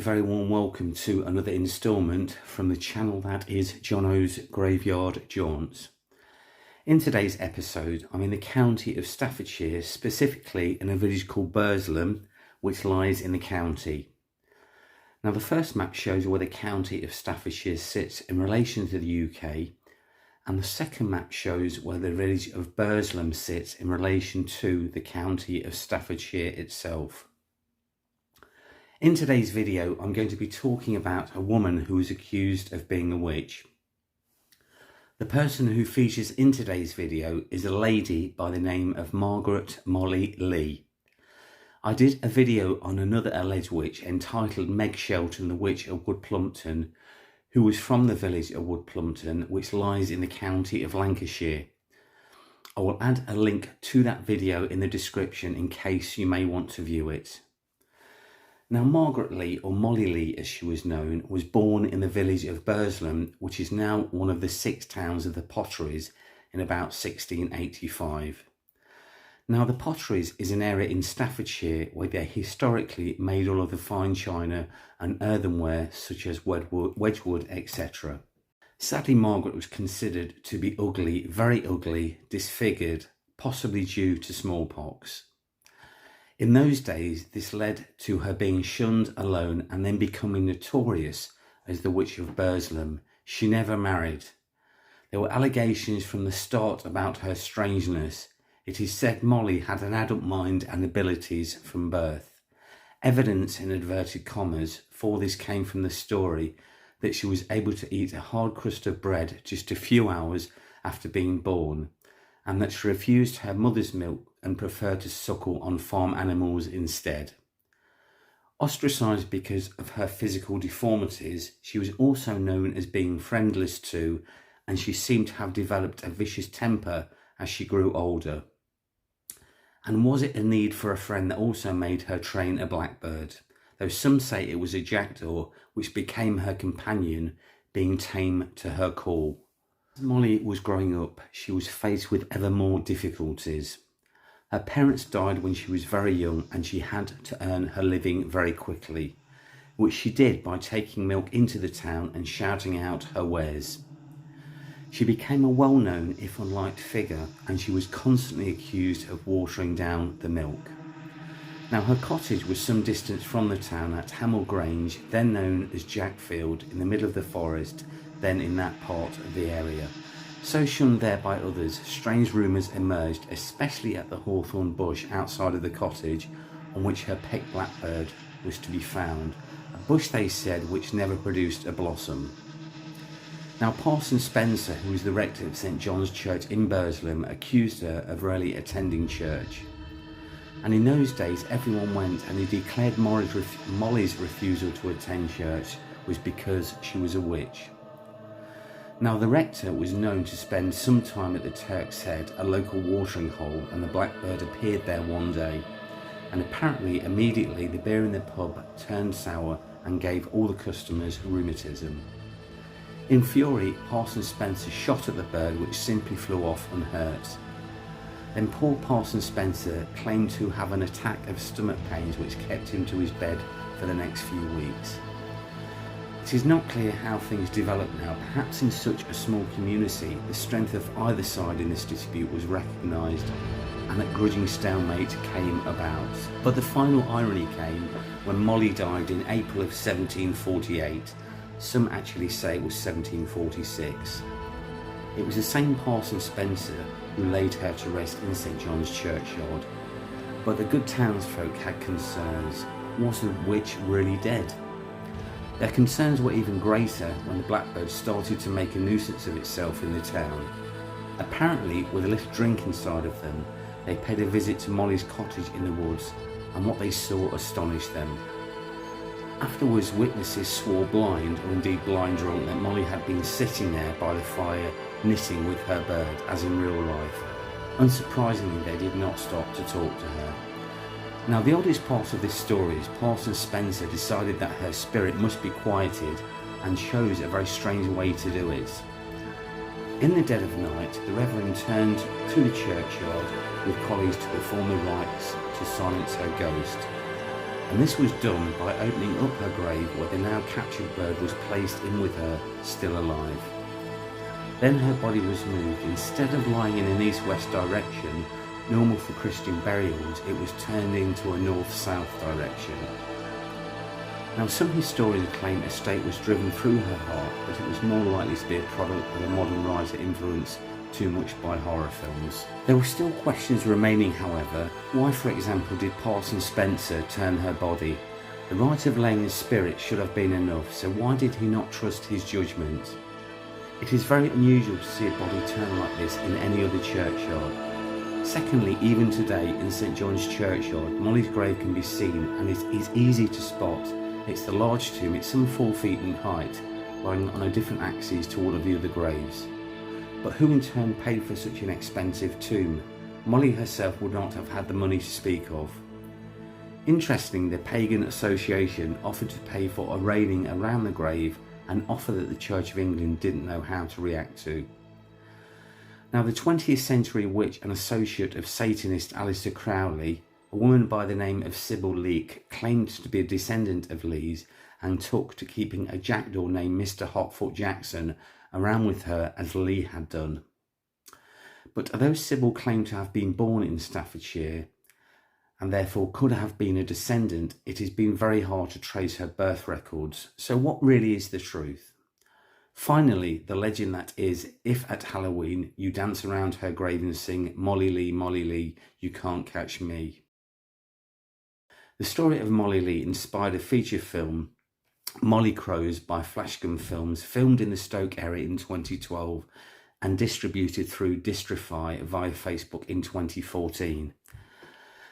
very warm welcome to another instalment from the channel that is Jono's Graveyard Jaunts. In today's episode, I'm in the county of Staffordshire, specifically in a village called Burslem, which lies in the county. Now the first map shows where the county of Staffordshire sits in relation to the UK, and the second map shows where the village of Burslem sits in relation to the county of Staffordshire itself. In today's video, I'm going to be talking about a woman who is accused of being a witch. The person who features in today's video is a lady by the name of Margaret Molly Leigh. I did a video on another alleged witch entitled Meg Shelton, the Witch of Woodplumpton, who was from the village of Woodplumpton, which lies in the county of Lancashire. I will add a link to that video in the description in case you may want to view it. Now Margaret Leigh, or Molly Leigh as she was known, was born in the village of Burslem, which is now one of the 6 towns of the Potteries, in about 1685. Now the Potteries is an area in Staffordshire where they historically made all of the fine china and earthenware such as Wedgewood, etc. Sadly, Margaret was considered to be ugly, very ugly, disfigured, possibly due to smallpox. In those days, this led to her being shunned alone and then becoming notorious as the Witch of Burslem. She never married. There were allegations from the start about her strangeness. It is said Molly had an adult mind and abilities from birth. Evidence in inverted commas for this came from the story that she was able to eat a hard crust of bread just a few hours after being born, and that she refused her mother's milk and preferred to suckle on farm animals instead. Ostracised because of her physical deformities, she was also known as being friendless too, and she seemed to have developed a vicious temper as she grew older. And was it a need for a friend that also made her train a blackbird? Though some say it was a jackdaw which became her companion, being tame to her call. As Molly was growing up, she was faced with ever more difficulties. Her parents died when she was very young and she had to earn her living very quickly, which she did by taking milk into the town and shouting out her wares. She became a well-known, if unliked figure, and she was constantly accused of watering down the milk. Now her cottage was some distance from the town at Hamel Grange, then known as Jackfield, in the middle of the forest, then in that part of the area. So shunned there by others, strange rumours emerged, especially at the hawthorn bush outside of the cottage, on which her pet blackbird was to be found, a bush, they said, which never produced a blossom. Now Parson Spencer, who was the rector of St John's Church in Burslem, accused her of rarely attending church. And in those days everyone went, and he declared Molly's refusal to attend church was because she was a witch. Now the rector was known to spend some time at the Turk's Head, a local watering hole, and the blackbird appeared there one day, and apparently immediately the beer in the pub turned sour and gave all the customers rheumatism. In fury, Parson Spencer shot at the bird, which simply flew off unhurt. Then poor Parson Spencer claimed to have an attack of stomach pains which kept him to his bed for the next few weeks. It is not clear how things developed now. Perhaps in such a small community, the strength of either side in this dispute was recognised and a grudging stalemate came about. But the final irony came when Molly died in April of 1748. Some actually say it was 1746. It was the same Parson Spencer who laid her to rest in St John's churchyard. But the good townsfolk had concerns. Was the witch really dead? Their concerns were even greater when the blackbird started to make a nuisance of itself in the town. Apparently, with a little drink inside of them, they paid a visit to Molly's cottage in the woods, and what they saw astonished them. Afterwards, witnesses swore blind, or indeed blind drunk, that Molly had been sitting there by the fire, knitting with her bird, as in real life. Unsurprisingly, they did not stop to talk to her. Now the oddest part of this story is Parson Spencer decided that her spirit must be quieted and chose a very strange way to do it. In the dead of night, the Reverend turned to the churchyard with colleagues to perform the rites to silence her ghost. and this was done by opening up her grave where the now captured bird was placed in with her, still alive. Then her body was moved. Instead of lying in an east-west direction, normal for Christian burials, it was turned into a north-south direction. Now, some historians claim a stake was driven through her heart, but it was more likely to be a product of a modern writer influenced too much by horror films. There were still questions remaining, however. Why, for example, did Parson Spencer turn her body? The rite of laying in spirit should have been enough, so why did he not trust his judgment? It is very unusual to see a body turn like this in any other churchyard. Secondly, even today in St John's Churchyard, Molly's grave can be seen, and it is easy to spot. It's the large tomb, it's some 4 feet in height, lying on a different axis to all of the other graves. But who in turn paid for such an expensive tomb? Molly herself would not have had the money to speak of. Interestingly, the Pagan Association offered to pay for a railing around the grave, an offer that the Church of England didn't know how to react to. Now, the 20th century witch and associate of Satanist Aleister Crowley, a woman by the name of Sybil Leek, claimed to be a descendant of Leigh's and took to keeping a jackdaw named Mr. Hotfoot Jackson around with her as Leigh had done. But although Sybil claimed to have been born in Staffordshire and therefore could have been a descendant, it has been very hard to trace her birth records. So what really is the truth? Finally, the legend that is, if at Halloween you dance around her grave and sing, Molly Leigh, you can't catch me. The story of Molly Leigh inspired a feature film, Molly Crows by Flashgum Films, filmed in the Stoke area in 2012 and distributed through Distrify via Facebook in 2014.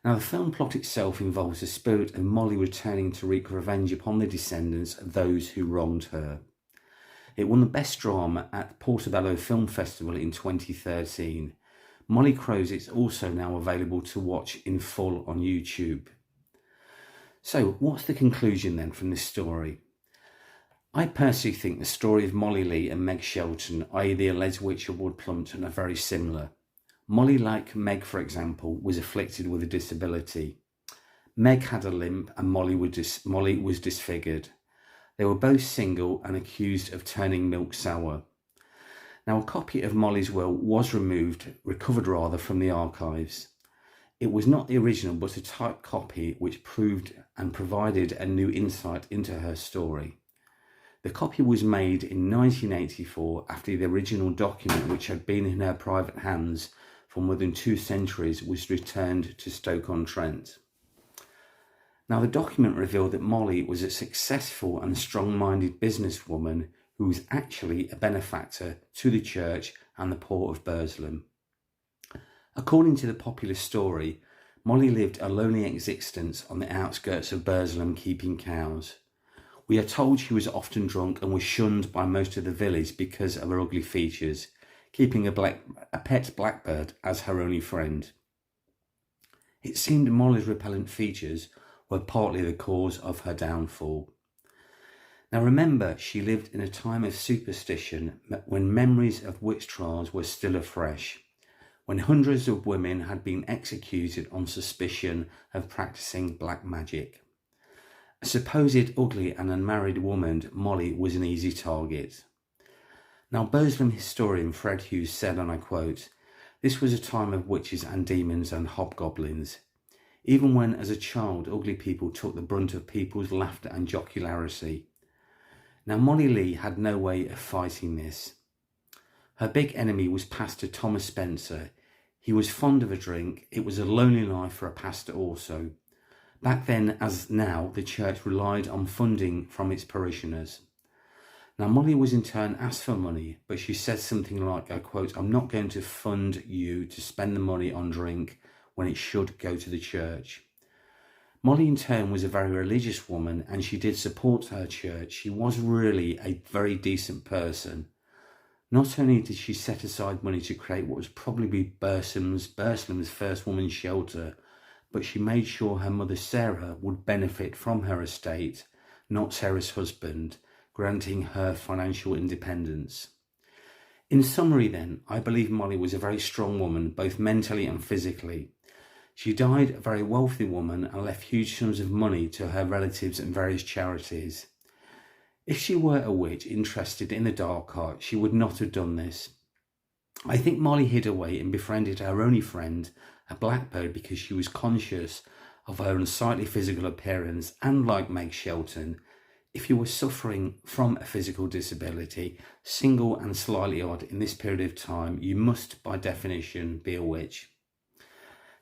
Now, the film plot itself involves the spirit of Molly returning to wreak revenge upon the descendants of those who wronged her. It won the Best Drama at Portobello Film Festival in 2013. Molly Crows is also now available to watch in full on YouTube. So, what's the conclusion then from this story? I personally think the story of Molly Leigh and Meg Shelton, i.e. the alleged Witch of Burslem, are very similar. Molly, like Meg for example, was afflicted with a disability. Meg had a limp and Molly was disfigured. They were both single and accused of turning milk sour. Now, a copy of Molly's will was recovered from the archives. It was not the original but a typed copy which proved and provided a new insight into her story. The copy was made in 1984 after the original document, which had been in her private hands for more than 2 centuries, was returned to Stoke-on-Trent. Now, the document revealed that Molly was a successful and strong-minded businesswoman who was actually a benefactor to the church and the poor of Burslem. According to the popular story, Molly lived a lonely existence on the outskirts of Burslem keeping cows. We are told she was often drunk and was shunned by most of the village because of her ugly features, keeping a pet blackbird as her only friend. It seemed Molly's repellent features were partly the cause of her downfall. Now remember, she lived in a time of superstition when memories of witch trials were still afresh, when hundreds of women had been executed on suspicion of practicing black magic. A supposed ugly and unmarried woman, Molly was an easy target. Now, Burslem historian Fred Hughes said, and I quote, "This was a time of witches and demons and hobgoblins. Even when, as a child, ugly people took the brunt of people's laughter and jocularity." Now, Molly Leigh had no way of fighting this. Her big enemy was Pastor Thomas Spencer. He was fond of a drink. It was a lonely life for a pastor also. Back then, as now, the church relied on funding from its parishioners. Now, Molly was in turn asked for money, but she said something like, I quote, "I'm not going to fund you to spend the money on drink when it should go to the church." Molly in turn was a very religious woman and she did support her church. She was really a very decent person. Not only did she set aside money to create what was probably Burslem's first woman's shelter, but she made sure her mother Sarah would benefit from her estate, not Sarah's husband, granting her financial independence. In summary then, I believe Molly was a very strong woman, both mentally and physically. She died a very wealthy woman and left huge sums of money to her relatives and various charities. If she were a witch interested in the dark art, she would not have done this. I think Molly hid away and befriended her only friend, a blackbird, because she was conscious of her unsightly physical appearance, and like Meg Shelton, if you were suffering from a physical disability, single and slightly odd in this period of time, you must by definition be a witch.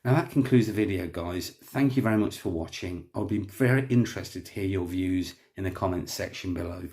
Now that concludes the video, guys. Thank you very much for watching. I'll be very interested to hear your views in the comments section below.